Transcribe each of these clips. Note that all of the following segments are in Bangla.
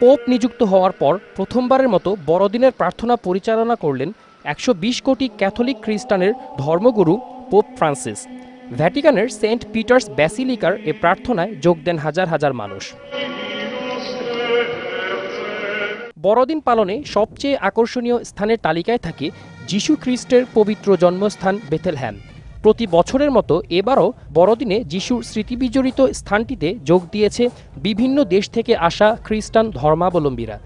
পোপ নিযুক্ত হওয়ার পর প্রথমবারের মতো বড়দিনের প্রার্থনা পরিচালনা করলেন ১২০ কোটি ক্যাথলিক খ্রিস্টানের ধর্মগুরু পোপ ফ্রান্সিস। ভ্যাটিকানের সেন্ট পিটার্স ব্যাসিলিকার এ প্রার্থনায় যোগ দেন হাজার হাজার মানুষ। বড়দিন পালনে সবচেয়ে আকর্ষণীয় স্থানের তালিকায় থাকে যিশু খ্রিস্টের পবিত্র জন্মস্থান বেথেলহ্যাম। প্রতি বছরের মতো এবারও বড়দিনে যিশুর স্মৃতিবিজড়িত স্থানটিতে যোগ দিয়েছে বিভিন্ন দেশ থেকে আসা খ্রিস্টান ধর্মাবলম্বীরা।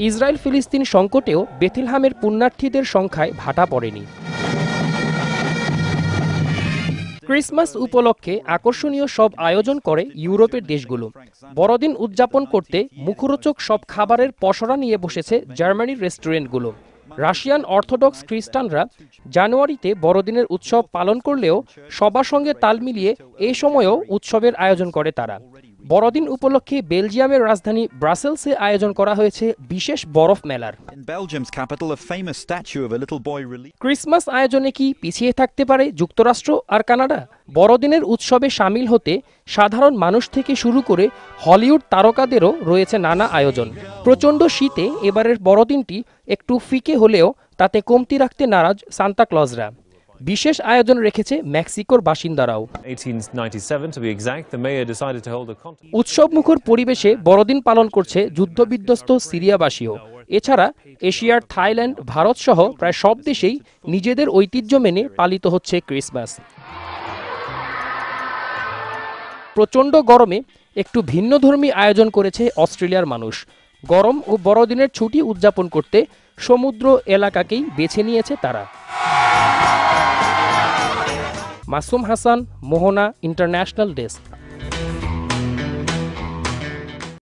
ইসরায়েল ফিলিস্তিন সংকটেও বেথেলহ্যামের পুণ্যার্থীদের সংখ্যায় ভাটা পড়েনি। ক্রিসমাস উপলক্ষে আকর্ষণীয় সব আয়োজন করে ইউরোপের দেশগুলো। বড়দিন উদযাপন করতে মুখরোচক সব খাবারের পসরা নিয়ে বসেছে জার্মানির রেস্টুরেন্টগুলো। রাশিয়ান অর্থোডক্স খ্রিস্টানরা জানুয়ারিতে বড়দিনের উৎসব পালন করলেও সবার সঙ্গে তাল মিলিয়ে এই সময়েও উৎসবের আয়োজন করে তারা। বড়দিন উপলক্ষে বেলজিয়ামের রাজধানী ব্রাসেলসে আয়োজন করা হয়েছে বিশেষ বরফ মেলার। ক্রিসমাস আয়োজনে কি পিছিয়ে থাকতে পারে যুক্তরাষ্ট্র আর কানাডা? বড়দিনের উৎসবে সামিল হতে সাধারণ মানুষ থেকে শুরু করে হলিউড তারকাদেরও রয়েছে নানা আয়োজন। প্রচণ্ড শীতে এবারের বড়দিনটি একটু ফিকে হলেও তাতে কমতি রাখতে নারাজ সান্তা ক্লজরা। বিশেষ আয়োজন রেখেছে মেক্সিকোর বাসিন্দারাও। উৎসবমুখর পরিবেশে বড়দিন পালন করছে যুদ্ধবিধ্বস্ত সিরিয়াবাসীও। এছাড়া এশিয়ার থাইল্যান্ড, ভারত সহ প্রায় সব দেশেই নিজেদের ঐতিহ্য মেনে পালিত হচ্ছে ক্রিসমাস। প্রচণ্ড গরমে একটু ভিন্নধর্মী আয়োজন করেছে অস্ট্রেলিয়ার মানুষ। গরম ও বড়দিনের ছুটি উদযাপন করতে সমুদ্র এলাকাকেই বেছে নিয়েছে তারা। মাসুম হাসান, মোহনা, ইন্টারন্যাশনাল ডেস্ক।